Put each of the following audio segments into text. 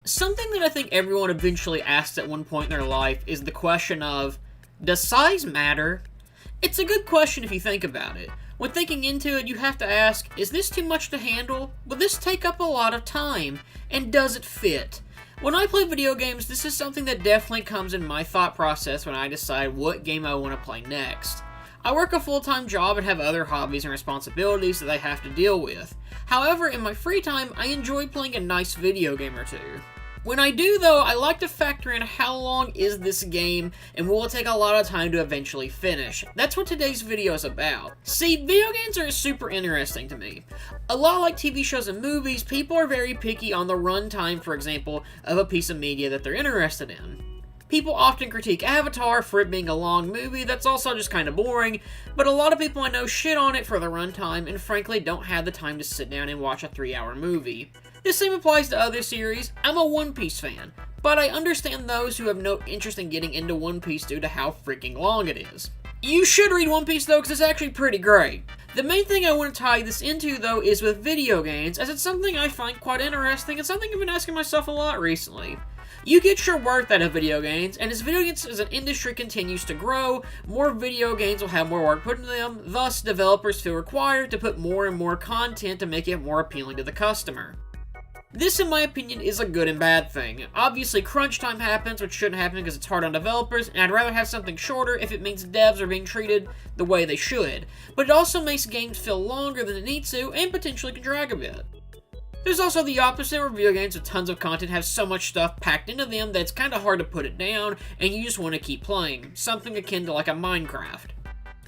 Something that I think everyone eventually asks at one point in their life is the question of, does size matter? It's a good question if you think about it. When thinking into it, you have to ask, is this too much to handle? Will this take up a lot of time? And does it fit? When I play video games, this is something that definitely comes in my thought process when I decide what game I want to play next. I work a full-time job and have other hobbies and responsibilities that I have to deal with. However, in my free time, I enjoy playing a nice video game or two. When I do, though, I like to factor in how long is this game, and will it take a lot of time to eventually finish. That's what today's video is about. See, video games are super interesting to me. A lot like TV shows and movies, people are very picky on the runtime, for example, of a piece of media that they're interested in. People often critique Avatar for it being a long movie that's also just kind of boring, but a lot of people I know shit on it for the runtime and frankly don't have the time to sit down and watch a 3-hour movie. The same applies to other series. I'm a One Piece fan, but I understand those who have no interest in getting into One Piece due to how freaking long it is. You should read One Piece though, because it's actually pretty great. The main thing I want to tie this into though is with video games, as it's something I find quite interesting and something I've been asking myself a lot recently. You get your worth out of video games, and as video games as an industry continues to grow, more video games will have more work put into them, thus developers feel required to put more and more content to make it more appealing to the customer. This, in my opinion, is a good and bad thing. Obviously, crunch time happens, which shouldn't happen because it's hard on developers, and I'd rather have something shorter if it means devs are being treated the way they should. But it also makes games feel longer than it needs to, and potentially can drag a bit. There's also the opposite, where video games with tons of content have so much stuff packed into them that it's kind of hard to put it down, and you just want to keep playing. Something akin to like a Minecraft.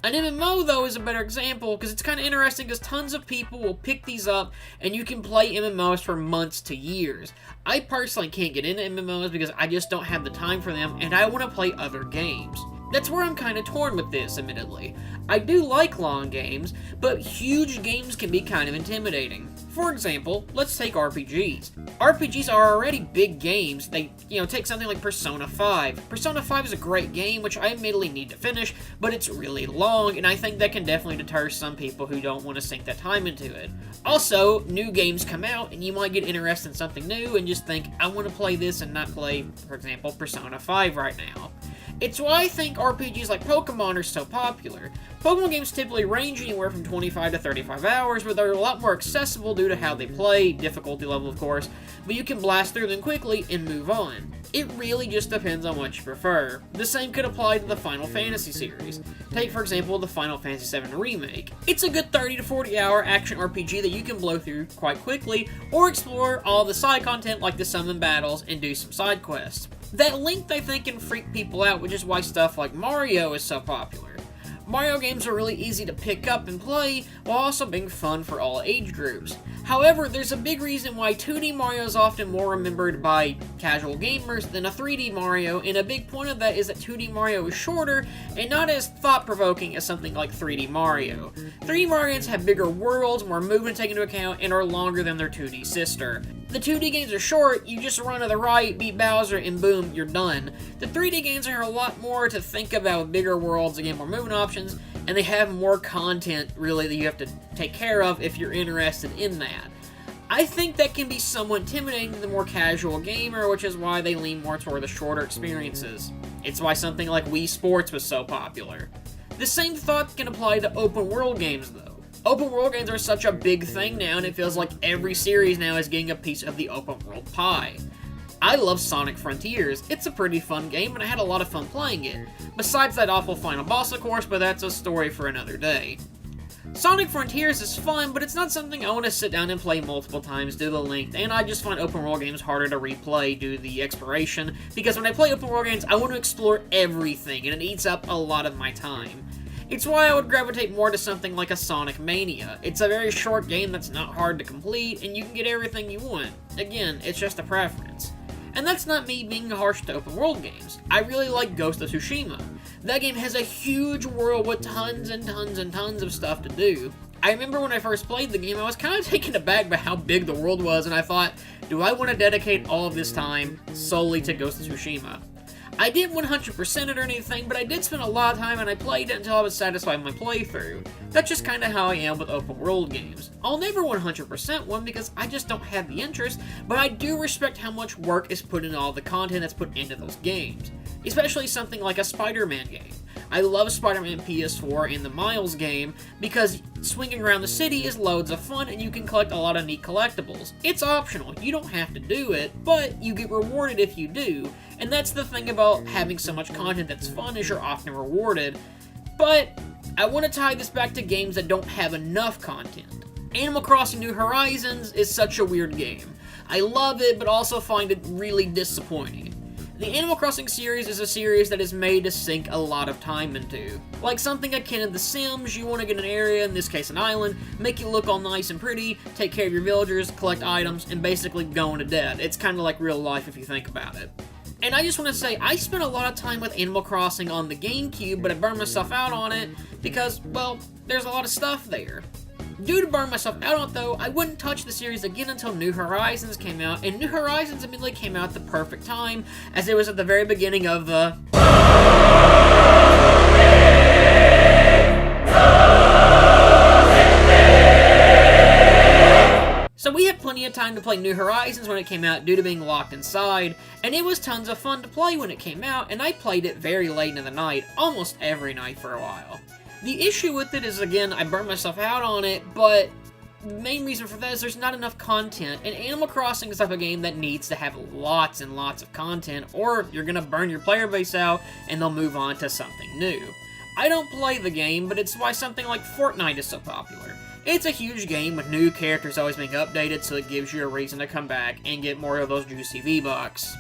An MMO, though, is a better example, because it's kind of interesting because tons of people will pick these up, and you can play MMOs for months to years. I personally can't get into MMOs because I just don't have the time for them, and I want to play other games. That's where I'm kind of torn with this, admittedly. I do like long games, but huge games can be kind of intimidating. For example, let's take RPGs. RPGs are already big games. They, take something like Persona 5. Persona 5 is a great game, which I admittedly need to finish, but it's really long, and I think that can definitely deter some people who don't want to sink that time into it. Also, new games come out, and you might get interested in something new and just think, I want to play this and not play, for example, Persona 5 right now. It's why I think RPGs like Pokemon are so popular. Pokemon games typically range anywhere from 25 to 35 hours, but they're a lot more accessible due to how they play, difficulty level of course, but you can blast through them quickly and move on. It really just depends on what you prefer. The same could apply to the Final Fantasy series. Take for example the Final Fantasy VII Remake. It's a good 30 to 40 hour action RPG that you can blow through quite quickly, or explore all the side content like the summon battles and do some side quests. That length I think can freak people out, which is why stuff like Mario is so popular. Mario games are really easy to pick up and play, while also being fun for all age groups. However, there's a big reason why 2D Mario is often more remembered by casual gamers than a 3D Mario, and a big point of that is that 2D Mario is shorter and not as thought-provoking as something like 3D Mario. 3D Mario games have bigger worlds, more movement taken into account, and are longer than their 2D sister. The 2D games are short, you just run to the right, beat Bowser, and boom, you're done. The 3D games are a lot more to think about with bigger worlds, again, more movement options, and they have more content, really, that you have to take care of if you're interested in that. I think that can be somewhat intimidating to the more casual gamer, which is why they lean more toward the shorter experiences. It's why something like Wii Sports was so popular. The same thought can apply to open world games, though. Open world games are such a big thing now, and it feels like every series now is getting a piece of the open world pie. I love Sonic Frontiers. It's a pretty fun game, and I had a lot of fun playing it. Besides that awful final boss, of course, but that's a story for another day. Sonic Frontiers is fun, but it's not something I want to sit down and play multiple times due to the length, and I just find open world games harder to replay due to the exploration, because when I play open world games, I want to explore everything, and it eats up a lot of my time. It's why I would gravitate more to something like a Sonic Mania. It's a very short game that's not hard to complete, and you can get everything you want. Again, it's just a preference. And that's not me being harsh to open world games. I really like Ghost of Tsushima. That game has a huge world with tons and tons and tons of stuff to do. I remember when I first played the game, I was kind of taken aback by how big the world was, and I thought, do I want to dedicate all of this time solely to Ghost of Tsushima? I didn't 100% it or anything, but I did spend a lot of time and I played it until I was satisfied with my playthrough. That's just kinda how I am with open world games. I'll never 100% one because I just don't have the interest, but I do respect how much work is put into all the content that's put into those games. Especially something like a Spider-Man game. I love Spider-Man PS4 and the Miles game because swinging around the city is loads of fun and you can collect a lot of neat collectibles. It's optional, you don't have to do it, but you get rewarded if you do, and that's the thing about having so much content that's fun is you're often rewarded. But I want to tie this back to games that don't have enough content. Animal Crossing New Horizons is such a weird game. I love it, but also find it really disappointing. The Animal Crossing series is a series that is made to sink a lot of time into. Like something akin to The Sims, you want to get an area, in this case an island, make it look all nice and pretty, take care of your villagers, collect items, and basically go into debt. It's kind of like real life if you think about it. And I just want to say, I spent a lot of time with Animal Crossing on the GameCube, but I burned myself out on it because, well, there's a lot of stuff there. Due to burn myself out on it though, I wouldn't touch the series again until New Horizons came out, and New Horizons immediately came out at the perfect time, as it was at the very beginning of the... So we had plenty of time to play New Horizons when it came out due to being locked inside, and it was tons of fun to play when it came out, and I played it very late in the night, almost every night for a while. The issue with it is, again, I burned myself out on it, but the main reason for that is there's not enough content, and Animal Crossing is the type of game that needs to have lots and lots of content, or you're gonna burn your player base out, and they'll move on to something new. I don't play the game, but it's why something like Fortnite is so popular. It's a huge game with new characters always being updated, so it gives you a reason to come back and get more of those juicy V-Bucks.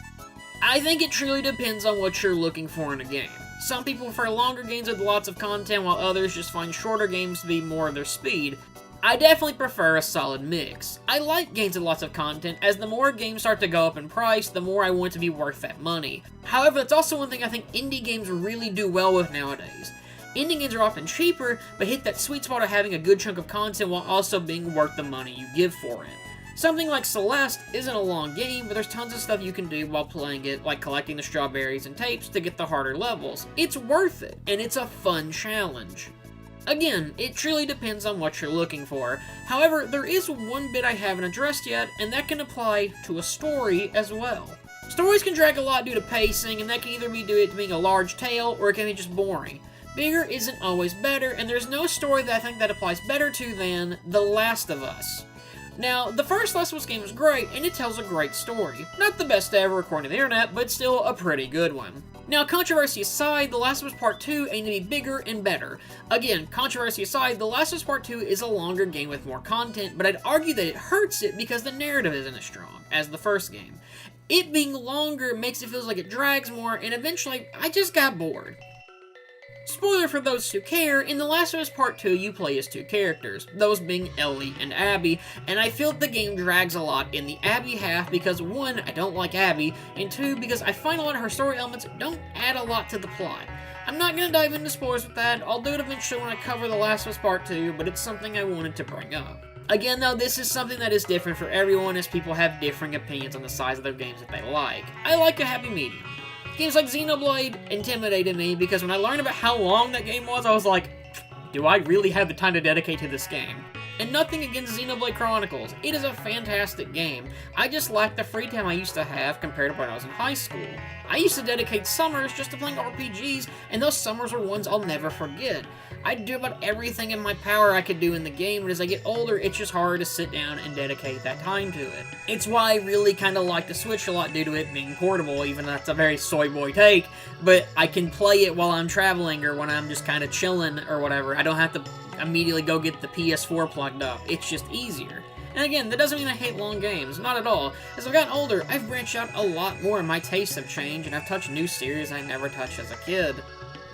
I think it truly depends on what you're looking for in a game. Some people prefer longer games with lots of content, while others just find shorter games to be more of their speed. I definitely prefer a solid mix. I like games with lots of content, as the more games start to go up in price, the more I want it to be worth that money. However, that's also one thing I think indie games really do well with nowadays. Indie games are often cheaper, but hit that sweet spot of having a good chunk of content while also being worth the money you give for it. Something like Celeste isn't a long game, but there's tons of stuff you can do while playing it, like collecting the strawberries and tapes to get the harder levels. It's worth it, and it's a fun challenge. Again, it truly depends on what you're looking for. However, there is one bit I haven't addressed yet, and that can apply to a story as well. Stories can drag a lot due to pacing, and that can either be due to being a large tale, or it can be just boring. Bigger isn't always better, and there's no story that I think that applies better to than The Last of Us. Now, the first Last of Us game is great, and it tells a great story. Not the best ever according to the internet, but still a pretty good one. Now, controversy aside, The Last of Us Part 2 aimed to be bigger and better. Again, controversy aside, The Last of Us Part 2 is a longer game with more content, but I'd argue that it hurts it because the narrative isn't as strong as the first game. It being longer makes it feel like it drags more, and eventually, I just got bored. Spoiler for those who care, in The Last of Us Part 2 you play as two characters, those being Ellie and Abby, and I feel the game drags a lot in the Abby half because 1, I don't like Abby, and 2, because I find a lot of her story elements don't add a lot to the plot. I'm not going to dive into spoilers with that, I'll do it eventually when I cover The Last of Us Part 2, but it's something I wanted to bring up. Again though, this is something that is different for everyone as people have differing opinions on the size of their games that they like. I like a happy medium. Games like Xenoblade intimidated me because when I learned about how long that game was, I was like, do I really have the time to dedicate to this game? And nothing against Xenoblade Chronicles. It is a fantastic game. I just lack the free time I used to have compared to when I was in high school. I used to dedicate summers just to playing RPGs, and those summers were ones I'll never forget. I'd do about everything in my power I could do in the game, but as I get older, it's just harder to sit down and dedicate that time to it. It's why I really kind of like the Switch a lot due to it being portable, even though that's a very soy boy take, but I can play it while I'm traveling or when I'm just kind of chilling or whatever. I don't have to immediately go get the PS4 plugged up. It's just easier. And again, that doesn't mean I hate long games, not at all. As I've gotten older, I've branched out a lot more and my tastes have changed, and I've touched new series I never touched as a kid.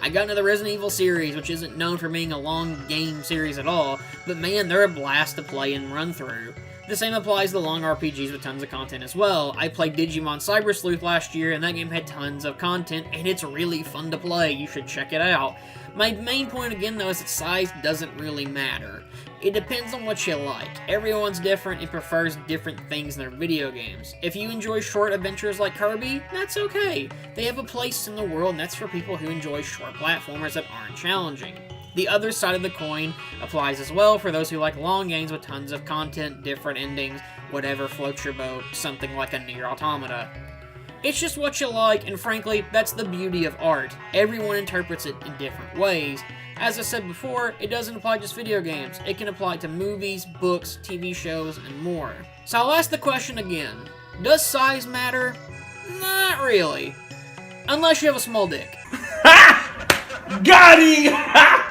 I got into the Resident Evil series, which isn't known for being a long game series at all, but man, they're a blast to play and run through. The same applies to long RPGs with tons of content as well. I played Digimon Cyber Sleuth last year, and that game had tons of content, and it's really fun to play. You should check it out. My main point again, though, is that size doesn't really matter. It depends on what you like. Everyone's different and prefers different things in their video games. If you enjoy short adventures like Kirby, that's okay. They have a place in the world, and that's for people who enjoy short platformers that aren't challenging. The other side of the coin applies as well for those who like long games with tons of content, different endings, whatever floats your boat, something like a Nier Automata. It's just what you like, and frankly, that's the beauty of art. Everyone interprets it in different ways. As I said before, it doesn't apply to just video games. It can apply to movies, books, TV shows, and more. So I'll ask the question again. Does size matter? Not really. Unless you have a small dick. Got him!